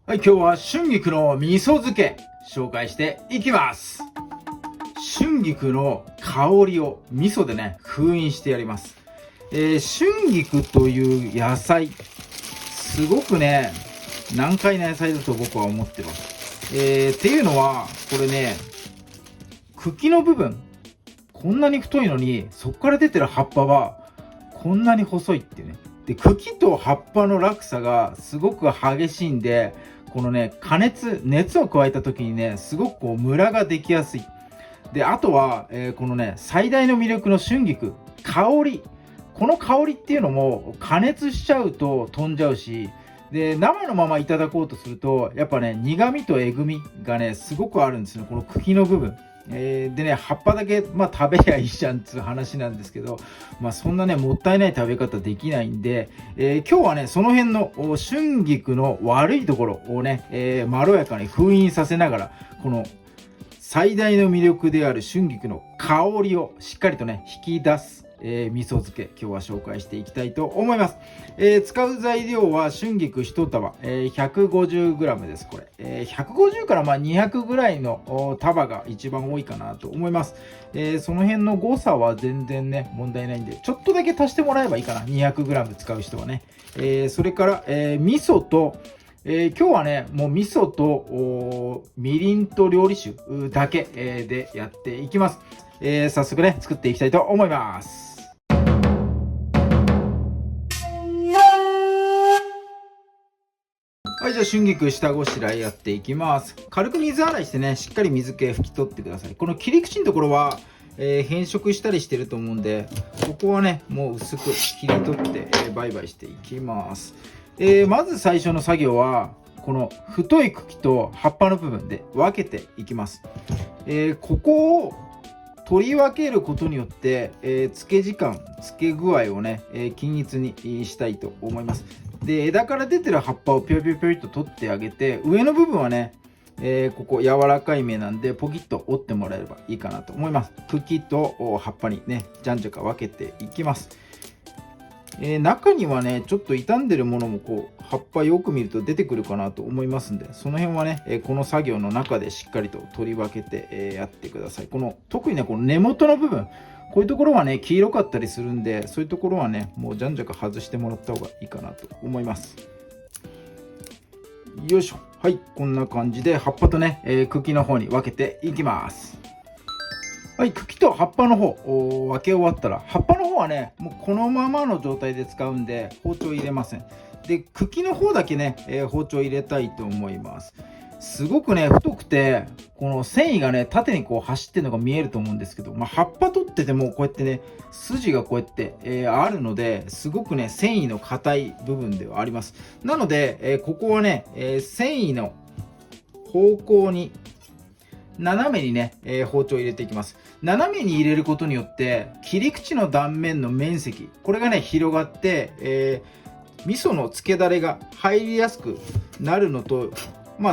はい、今日は春菊の味噌漬け紹介していきます。春菊の香りを味噌でね、封印してやります。春菊という野菜、すごくね、難解な野菜だと僕は思ってます。っていうのは、これね、茎の部分、こんなに太いのに、そこから出てる葉っぱは、こんなに細いっていうね。で、茎と葉っぱの落差がすごく激しいんで、このね、熱を加えた時にね、すごくこうムラができやすい。で、あとは、このね、最大の魅力の春菊、香り。この香りっていうのも加熱しちゃうと飛んじゃうし、で、生のままいただこうとすると、やっぱね、苦味とえぐみがね、すごくあるんですよ、この茎の部分。でね、葉っぱだけ、食べりゃいいじゃんっていう話なんですけど、そんなね、もったいない食べ方できないんで、今日はね、その辺の春菊の悪いところをね、まろやかに封印させながら、この最大の魅力である春菊の香りをしっかりとね、引き出す。味噌漬け今日は紹介していきたいと思います。使う材料は春菊1束、150g です。これ、150から200ぐらいの束が一番多いかなと思います。その辺の誤差は全然ね問題ないんで、ちょっとだけ足してもらえばいいかな。200g 使う人はね。それから、味噌と今日はね、もう味噌とみりんと料理酒だけ、でやっていきます。早速ね、作っていきたいと思います。はい、じゃあ春菊下ごしらえやっていきます。軽く水洗いしてね、しっかり水気拭き取ってください。この切り口のところは、変色したりしてると思うんで、ここはね、もう薄く切り取って、バイバイしていきます。まず最初の作業は、この太い茎と葉っぱの部分で分けていきます。ここを取り分けることによって、漬け時間、漬け具合をね、均一にしたいと思います。で、枝から出てる葉っぱをぴょぴょぴょいと取ってあげて、上の部分はね、ここ柔らかい芽なんでポキッと折ってもらえればいいかなと思います。茎と葉っぱにね、じゃんじゃか分けていきます。中にはね、ちょっと傷んでるものもこう葉っぱよく見ると出てくるかなと思いますんで、その辺はね、この作業の中でしっかりと取り分けて、やってください。特にね、この根元の部分、こういうところはね、黄色かったりするんで、そういうところはね、もうじゃんじゃか外してもらった方がいいかなと思います。よいしょ。はい、こんな感じで葉っぱとね、茎の方に分けていきます。はい、茎と葉っぱの方分け終わったら、葉っぱの方はね、もうこのままの状態で使うんで包丁入れません。で、茎の方だけね、包丁入れたいと思います。すごくね、太くて、この繊維がね、縦にこう走ってるのが見えると思うんですけど、葉っぱ取っててもこうやってね、筋がこうやって、あるので、すごくね、繊維の硬い部分ではあります。なので、ここはね、繊維の方向に斜めにね、包丁を入れていきます。斜めに入れることによって切り口の断面の面積、これがね広がって、味噌の漬けだれが入りやすくなるのと、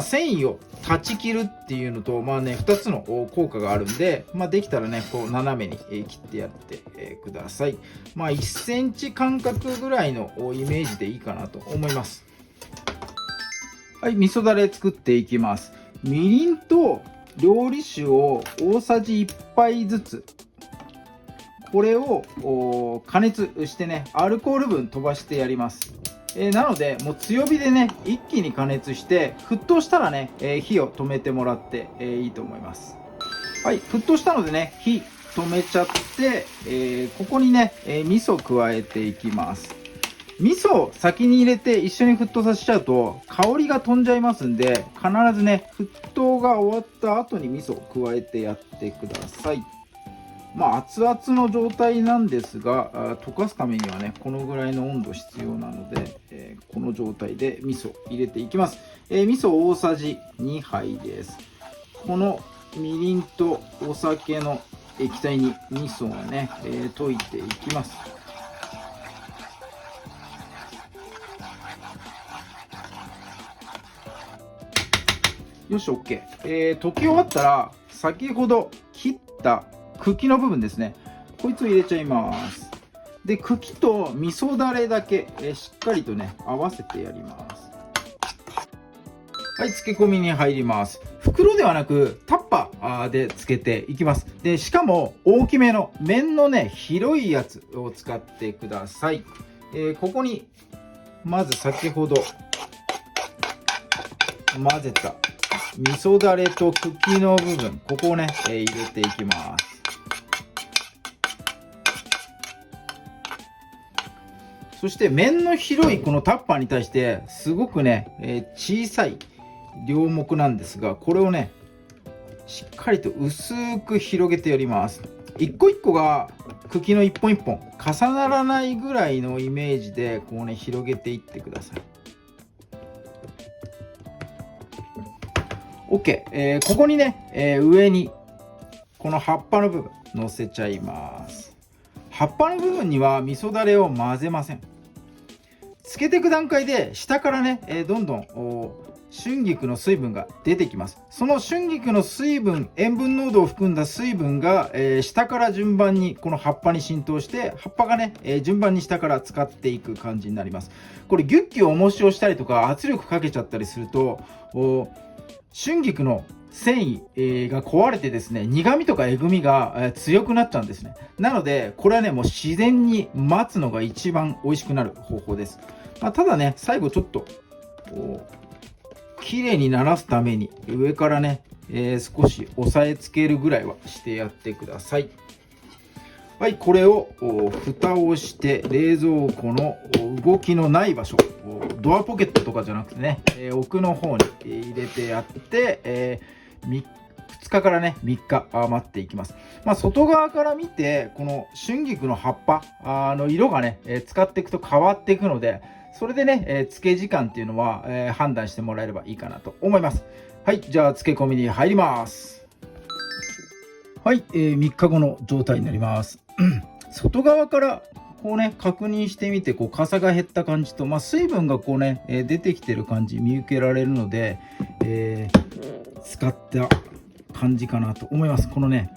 繊維を断ち切るっていうのと、2つの効果があるんで、できたらねこう斜めに切ってやってください。1センチ間隔ぐらいのイメージでいいかなと思います。はい、味噌だれ作っていきます。みりんと料理酒を大さじ1杯ずつ、これを加熱してね、アルコール分飛ばしてやります。なのでもう強火でね一気に加熱して沸騰したらね、火を止めてもらって、いいと思います。はい、沸騰したのでね火止めちゃって、ここにね、味噌加えていきます。味噌を先に入れて一緒に沸騰させちゃうと香りが飛んじゃいますんで、必ずね沸騰が終わった後に味噌を加えてやってください。熱々の状態なんですが、溶かすためにはねこのぐらいの温度必要なので、この状態で味噌入れていきます。味噌大さじ2杯です。このみりんとお酒の液体に味噌をね、溶いていきます。よし、OK。溶き終わったら、先ほど切った茎の部分ですね。こいつを入れちゃいます。で、茎と味噌だれだけ、しっかりとね、合わせてやります。はい、漬け込みに入ります。袋ではなくタッパーで漬けていきます。で、しかも大きめの面のね、広いやつを使ってください。ここにまず先ほど混ぜた味噌だれと茎の部分、ここをね、入れていきます。そして面の広いこのタッパーに対してすごくね、小さい両目なんですが、これをねしっかりと薄く広げてやります。一個一個が茎の一本一本重ならないぐらいのイメージでこうね広げていってください。 OK、ここにね、上にこの葉っぱの部分乗せちゃいます。葉っぱの部分には味噌だれを混ぜません。つけていく段階で下からね、どんどん春菊の水分が出てきます。その春菊の水分、塩分濃度を含んだ水分が、下から順番にこの葉っぱに浸透して、葉っぱがね、順番に下から使っていく感じになります。これギュッギュ重しをしたりとか圧力かけちゃったりすると、春菊の繊維が壊れてですね、苦味とかえぐみが強くなっちゃうんですね。なのでこれはね、もう自然に待つのが一番美味しくなる方法です。ただね、最後ちょっと綺麗にならすために上からね、少し押さえつけるぐらいはしてやってください。はい、これを蓋をして冷蔵庫の動きのない場所、ドアポケットとかじゃなくてね、奥の方に入れてやって、2日からね3日待っていきます。外側から見てこの春菊の葉っぱの色がね、使っていくと変わっていくので、それでね、漬け時間っていうのは、判断してもらえればいいかなと思います。はい、じゃあ漬け込みに入ります。はい、3日後の状態になります。外側からこうね確認してみて、こう傘が減った感じと、水分がこうね、出てきてる感じ見受けられるので、使った感じかなと思います。このね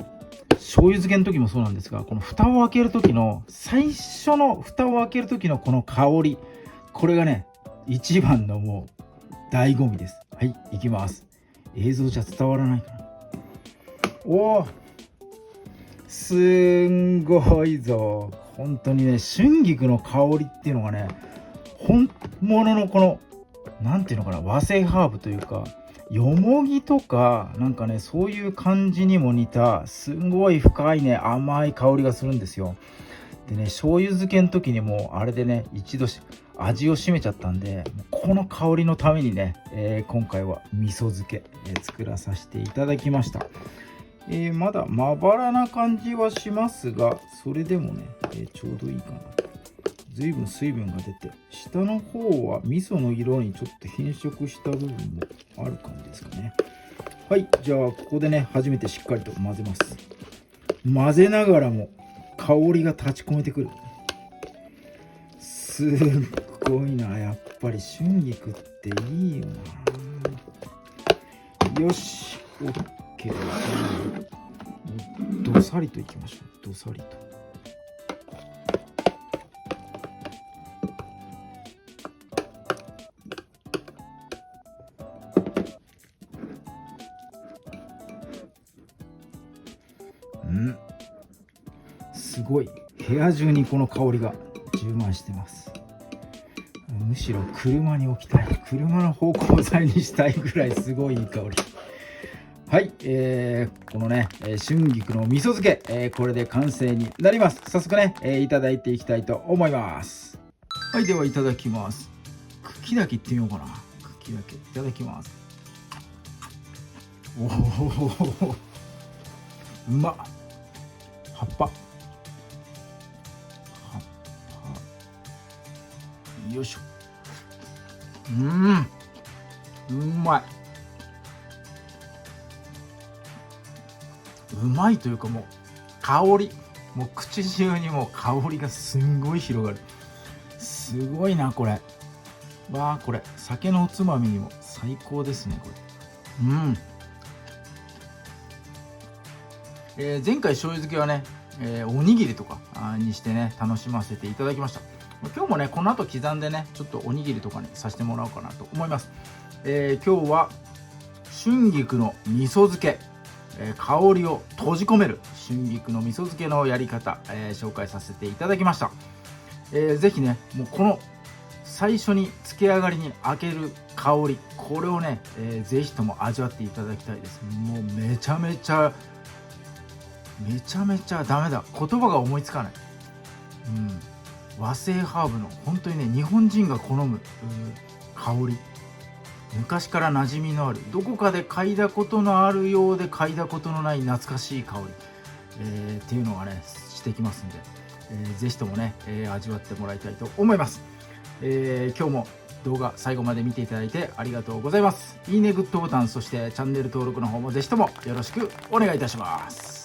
醤油漬けの時もそうなんですが、この蓋を開ける時の最初の蓋を開ける時のこの香り、これがね一番のもう醍醐味です。はい、いきます。映像じゃ伝わらないかな。おー、すんごいぞ。本当にね、春菊の香りっていうのがね、本物のこのなんていうのかな、和製ハーブというか、よもぎとかなんかね、そういう感じにも似たすんごい深いね甘い香りがするんですよ。でね、醤油漬けの時にもあれでね一度味を占めちゃったんで、この香りのためにね、今回は味噌漬け、作らさせていただきました。まだまばらな感じはしますが、それでもね、ちょうどいいかな。随分水分が出て、下の方は味噌の色にちょっと変色した部分もある感じですかね。はい、じゃあここでね初めてしっかりと混ぜます。混ぜながらも香りが立ち込めてくる。すっごいな、やっぱり春菊っていいよな。よし、 OK。 どさりといきましょう。どさりと。すごい部屋中にこの香りが充満してます。むしろ車に置きたい、車の芳香剤にしたいぐらいすごいいい香り。はい、このね春菊の味噌漬け、これで完成になります。早速ね、いただいていきたいと思います。はい、ではいただきます。茎だけいってみようかな。茎だけいただきます。おお、うまっ。葉っぱよいしょ。うまい。うまいというか、もう香り、もう口中にもう香りがすんごい広がる。すごいなこれ。わあ、これ酒のおつまみにも最高ですねこれ。前回醤油漬けはね、おにぎりとかにしてね楽しませていただきました。今日もねこの後刻んでねちょっとおにぎりとかにさせてもらおうかなと思います。今日は春菊の味噌漬け、香りを閉じ込める春菊の味噌漬けのやり方、紹介させていただきました。ぜひね、もうこの最初に漬け上がりに開ける香り、これをね、ぜひとも味わっていただきたいです。もうめちゃめちゃダメだ、言葉が思いつかない。和製ハーブの本当にね、日本人が好む香り、昔から馴染みのある、どこかで嗅いだことのあるようで嗅いだことのない懐かしい香り、っていうのがねしてきますんで、ぜひともね、味わってもらいたいと思います。今日も動画最後まで見ていただいてありがとうございます。いいね、グッドボタン、そしてチャンネル登録の方もぜひともよろしくお願いいたします。